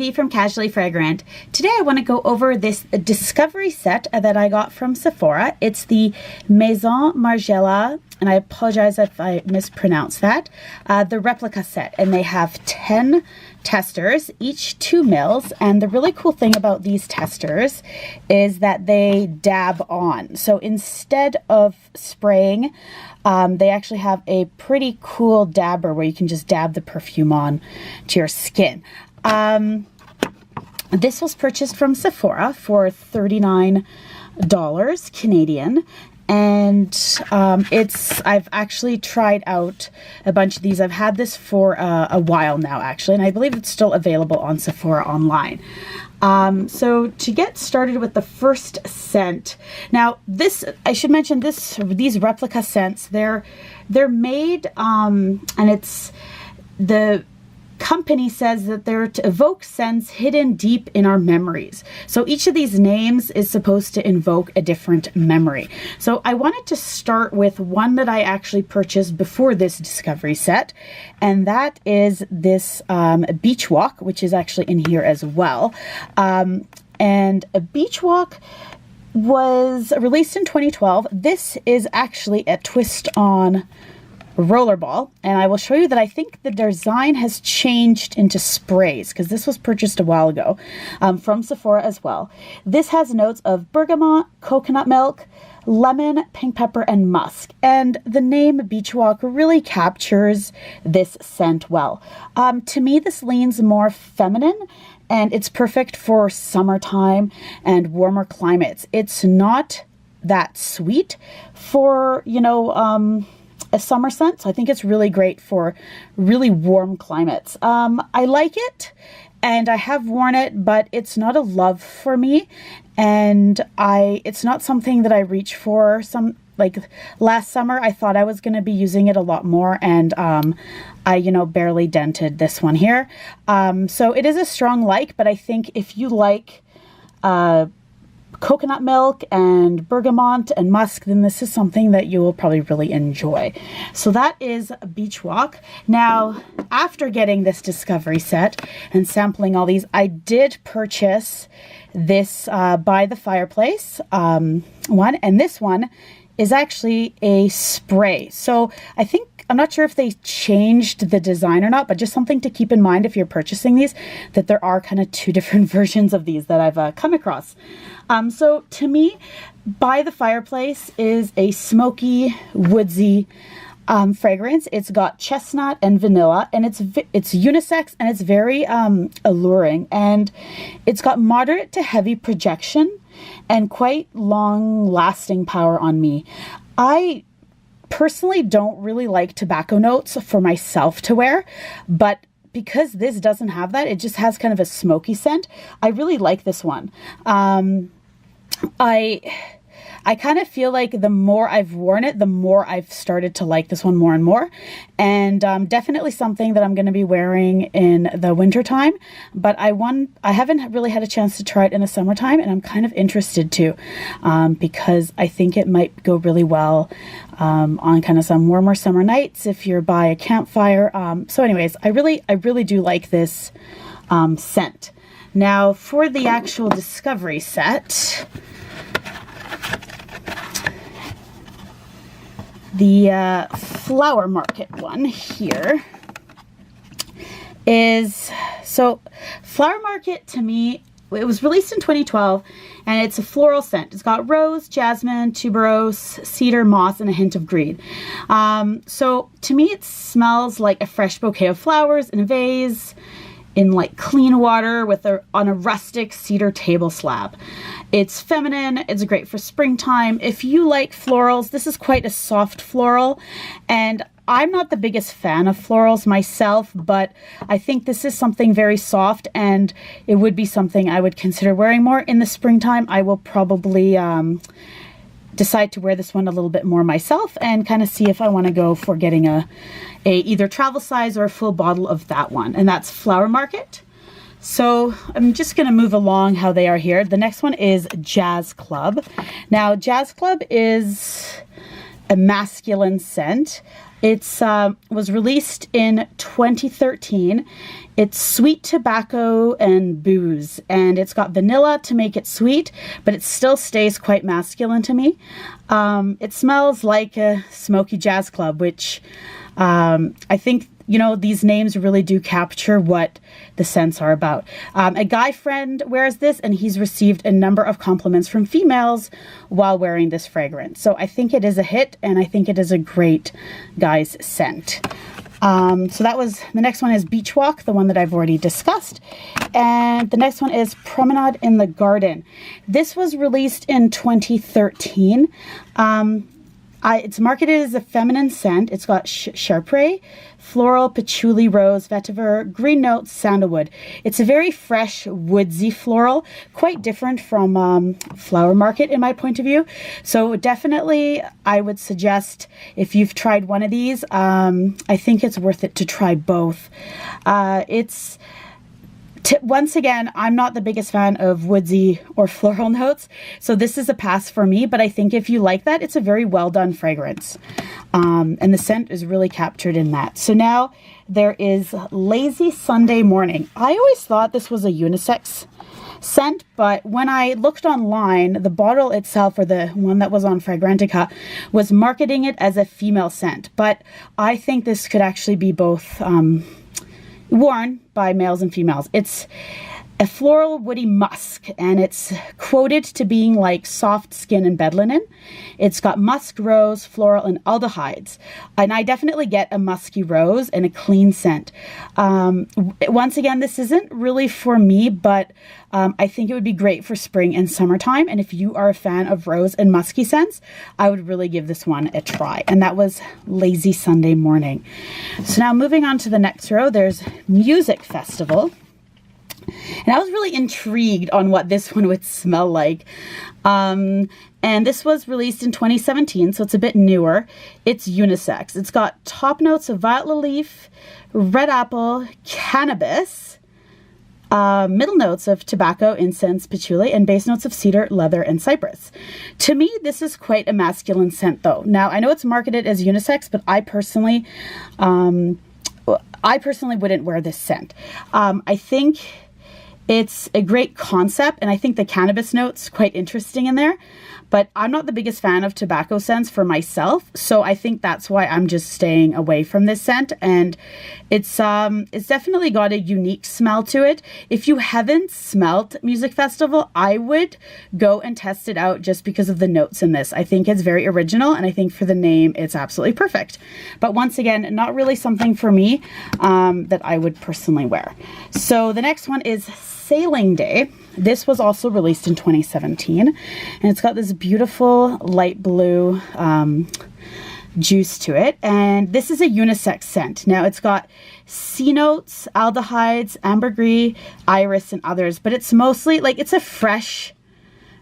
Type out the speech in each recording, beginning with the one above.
V from Casually Fragrant. Today I want to go over this discovery set that I got from Sephora. It's the Maison Margiela, and I apologize if I mispronounced that, the replica set. And they have 10 testers, each 2 mils. And the really cool thing about these testers is that they dab on. So instead of spraying, they actually have a pretty cool dabber where you can just dab the perfume on to your skin. This was purchased from Sephora for $39 Canadian. And I've actually tried out a bunch of these. I've had this for a while now, actually, and I believe it's still available on Sephora online. So to get started with the first scent, now I should mention these replica scents, they're made, and it's the company says that they're to evoke scents hidden deep in our memories. So each of these names is supposed to invoke a different memory. So I wanted to start with one that I actually purchased before this discovery set, and that is this Beach Walk, which is actually in here as well. And a Beach Walk was released in 2012. This is actually a twist on rollerball, and I will show you that I think the design has changed into sprays because this was purchased a while ago from Sephora as well. This has notes of bergamot, coconut milk, lemon, pink pepper, and musk, and the name Beach Walk really captures this scent well. To me, this leans more feminine, and it's perfect for summertime and warmer climates. It's not that sweet for, a summer scent, so I think it's really great for really warm climates. I like it, and I have worn it, but it's not a love for me, and it's not something that I reach for. Like last summer, I thought I was going to be using it a lot more, and I barely dented this one here. So it is a strong like, but I think if you like coconut milk and bergamot and musk, then this is something that you will probably really enjoy. So that is Beach Walk. Now, after getting this discovery set and sampling all these, I did purchase this By the Fireplace one, and this one is actually a spray. So I'm not sure if they changed the design or not, but just something to keep in mind if you're purchasing these, that there are kind of 2 different versions of these that I've come across. So to me, By the Fireplace is a smoky, woodsy fragrance. It's got chestnut and vanilla, and it's unisex, and it's very alluring, and it's got moderate to heavy projection and quite long-lasting power on me. I personally don't really like tobacco notes for myself to wear, but because this doesn't have that, it just has kind of a smoky scent. I really like this one. I kind of feel like the more I've worn it, the more I've started to like this one more and more. And definitely something that I'm going to be wearing in the winter time. But I haven't really had a chance to try it in the summertime, and I'm kind of interested to, because I think it might go really well on kind of some warmer summer nights if you're by a campfire. So anyways, I really do like this scent. Now for the actual discovery set, the Flower Market one here is, so Flower Market to me, it was released in 2012, and it's a floral scent. It's got rose, jasmine, tuberose, cedar, moss, and a hint of green. So to me, it smells like a fresh bouquet of flowers in a vase, in like clean water on a rustic cedar table slab. It's feminine. It's great for springtime. If you like florals, this is quite a soft floral, and I'm not the biggest fan of florals myself, but I think this is something very soft, and it would be something I would consider wearing more in the springtime. I will probably decide to wear this one a little bit more myself and kind of see if I want to go for getting a either travel size or a full bottle of that one, and that's Flower Market. So I'm just going to move along how they are here. The next one is Jazz Club. Now, Jazz Club is a masculine scent. It's was released in 2013. It's sweet tobacco and booze, and it's got vanilla to make it sweet, but it still stays quite masculine to me. It smells like a smoky jazz club, which I think, you know, these names really do capture what the scents are about. A guy friend wears this, and he's received a number of compliments from females while wearing this fragrance. So I think it is a hit, and I think it is a great guy's scent. So that was, the next one is Beach Walk, the one that I've already discussed. And the next one is Promenade in the Garden. This was released in 2013. It's marketed as a feminine scent. It's got Charpre, floral, patchouli, rose, vetiver, green notes, sandalwood. It's a very fresh, woodsy floral, quite different from Flower Market in my point of view. So definitely I would suggest, if you've tried one of these, I think it's worth it to try both. Once again, I'm not the biggest fan of woodsy or floral notes, so this is a pass for me, but I think if you like that, it's a very well done fragrance. And the scent is really captured in that. So now there is Lazy Sunday Morning. I always thought this was a unisex scent, but when I looked online, the bottle itself, or the one that was on Fragrantica, was marketing it as a female scent, but I think this could actually be both worn by males and females. It's a floral woody musk, and it's quoted to being like soft skin and bed linen. It's got musk, rose, floral, and aldehydes, and I definitely get a musky rose and a clean scent. Once again, this isn't really for me, but I think it would be great for spring and summertime, and if you are a fan of rose and musky scents, I would really give this one a try. And that was Lazy Sunday Morning. So now moving on to the next row, there's Music Festival. And I was really intrigued on what this one would smell like. And this was released in 2017, so it's a bit newer. It's unisex. It's got top notes of violet leaf, red apple, cannabis, middle notes of tobacco, incense, patchouli, and base notes of cedar, leather, and cypress. To me, this is quite a masculine scent, though. Now, I know it's marketed as unisex, but I personally wouldn't wear this scent. I think it's a great concept, and I think the cannabis note's quite interesting in there, but I'm not the biggest fan of tobacco scents for myself, so I think that's why I'm just staying away from this scent. And it's definitely got a unique smell to it. If you haven't smelt Music Festival, I would go and test it out just because of the notes in this. I think it's very original, and I think for the name, it's absolutely perfect. But once again, not really something for me that I would personally wear. So the next one is Sailing Day. This was also released in 2017, and it's got this beautiful light blue juice to it, and this is a unisex scent. Now it's got C notes, aldehydes, ambergris, iris, and others, but it's mostly like, it's a fresh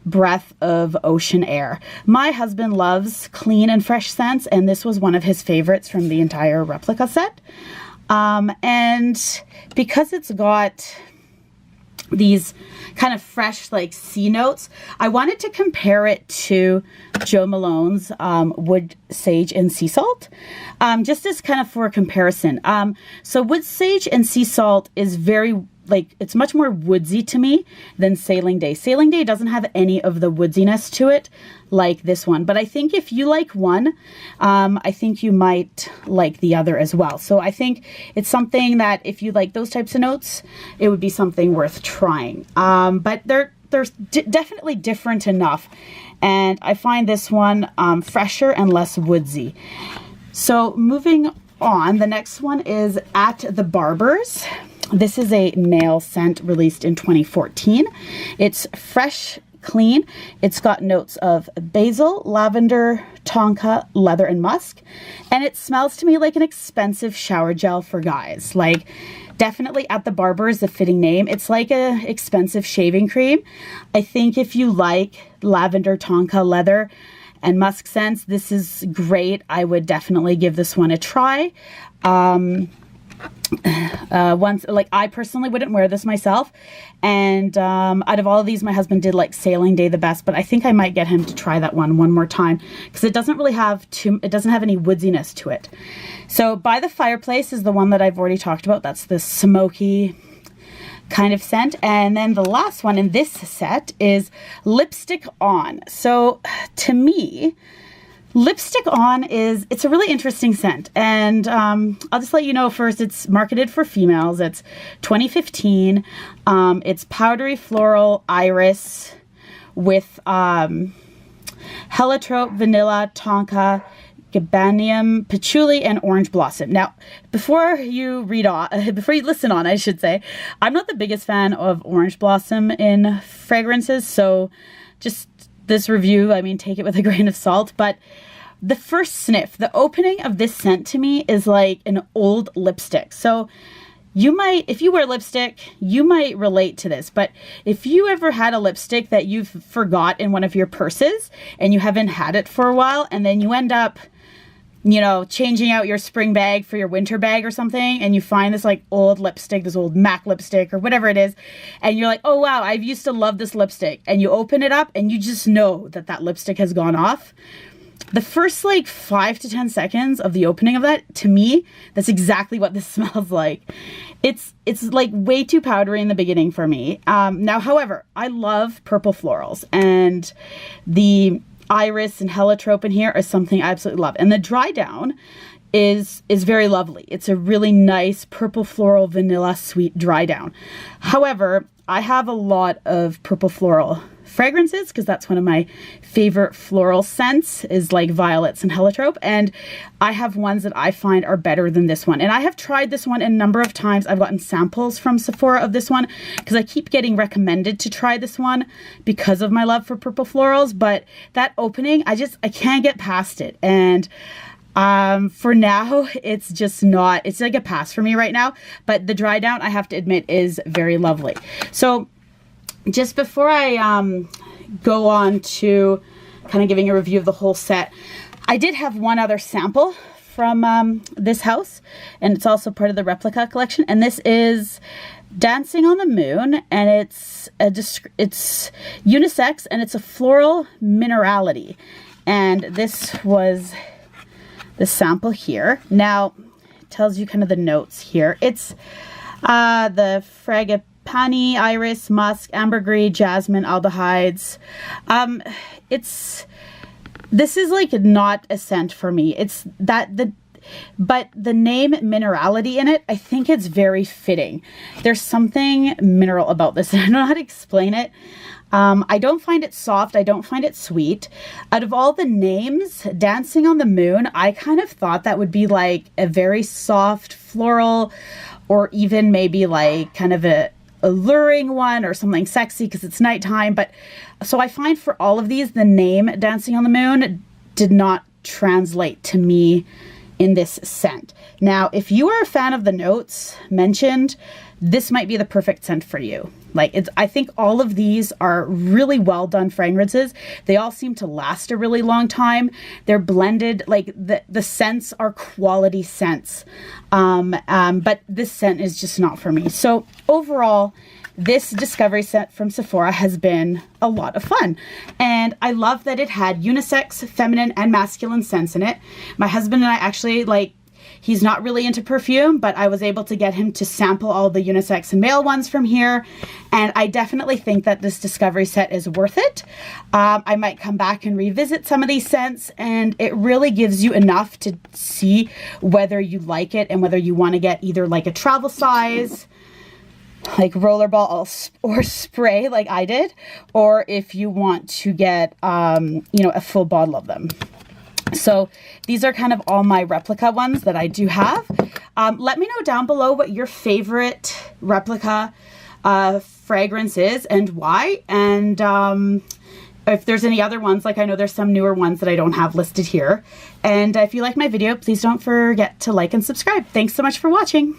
breath of ocean air. My husband loves clean and fresh scents, and this was one of his favorites from the entire Replica set. And because it's got these kind of fresh like sea notes, I wanted to compare it to Jo Malone's Wood Sage and Sea Salt, just as kind of for a comparison. So Wood Sage and Sea Salt is very, like, it's much more woodsy to me than Sailing Day. Sailing Day doesn't have any of the woodsiness to it like this one, but I think if you like one, I think you might like the other as well. So I think it's something that if you like those types of notes, it would be something worth trying. But they're definitely different enough, and I find this one fresher and less woodsy. So moving on, the next one is At the Barber's. This is a male scent released in 2014. It's fresh, clean. It's got notes of basil, lavender, tonka, leather, and musk. And it smells to me like an expensive shower gel for guys. Like, definitely At the Barber is a fitting name. It's like a expensive shaving cream. I think if you like lavender, tonka, leather, and musk scents, this is great. I would definitely give this one a try. once, like I personally wouldn't wear this myself, and out of all of these, my husband did like Sailing Day the best, but I think I might get him to try that one more time, because it doesn't really have it doesn't have any woodsiness to it. So By the Fireplace is the one that I've already talked about. That's the smoky kind of scent. And then the last one in this set is Lipstick On. So to me, Lipstick On it's a really interesting scent, and I'll just let you know first, it's marketed for females. It's 2015. It's powdery floral iris with heliotrope, vanilla, tonka, gabanium, patchouli, and orange blossom. Now, before you listen on, I should say, I'm not the biggest fan of orange blossom in fragrances, so just this review, I mean, take it with a grain of salt, but the first sniff, the opening of this scent to me is like an old lipstick. So you might, if you wear lipstick, you might relate to this, but if you ever had a lipstick that you've forgot in one of your purses and you haven't had it for a while, and then you end up, you know, changing out your spring bag for your winter bag or something, and you find this like old lipstick, this old MAC lipstick or whatever it is, and you're like, oh wow, I used to love this lipstick, and you open it up and you just know that that lipstick has gone off. The first like 5 to 10 seconds of the opening of that, to me, that's exactly what this smells like. It's like way too powdery in the beginning for me. Now, however, I love purple florals, and the iris and heliotrope in here is something I absolutely love. And the dry down is very lovely. It's a really nice purple floral vanilla sweet dry down. However, I have a lot of purple floral fragrances because that's one of my favorite floral scents, is like violets and heliotrope, and I have ones that I find are better than this one. And I have tried this one a number of times. I've gotten samples from Sephora of this one because I keep getting recommended to try this one because of my love for purple florals, but that opening, I can't get past it. And for now, it's just not, it's like a pass for me right now, but the dry down, I have to admit, is very lovely. So just before I go on to kind of giving a review of the whole set, I did have one other sample from this house, and it's also part of the Replica collection, and this is Dancing on the Moon, and it's unisex, and it's a floral minerality, and this was the sample here. Now, it tells you kind of the notes here. It's the frangipani, iris, musk, ambergris, jasmine, aldehydes. This is like not a scent for me. It's that but the name minerality in it, I think it's very fitting. There's something mineral about this, and I don't know how to explain it. I don't find it soft. I don't find it sweet. Out of all the names, Dancing on the Moon, I kind of thought that would be like a very soft floral, or even maybe like kind of a alluring one or something sexy because it's nighttime. But so I find for all of these, the name Dancing on the Moon did not translate to me in this scent. Now, if you are a fan of the notes mentioned, this might be the perfect scent for you. Like, I think all of these are really well done fragrances. They all seem to last a really long time. They're blended, like the scents are quality scents. But this scent is just not for me. So overall, this discovery set from Sephora has been a lot of fun. And I love that it had unisex, feminine, and masculine scents in it. My husband and I actually, like, he's not really into perfume, but I was able to get him to sample all the unisex and male ones from here. And I definitely think that this discovery set is worth it. I might come back and revisit some of these scents, and it really gives you enough to see whether you like it and whether you want to get either like a travel size, like rollerball or spray like I did, or if you want to get, you know, a full bottle of them. So these are kind of all my replica ones that I do have. Let me know down below what your favorite replica fragrance is and why. And if there's any other ones, like I know there's some newer ones that I don't have listed here. And if you like my video, please don't forget to like and subscribe. Thanks so much for watching.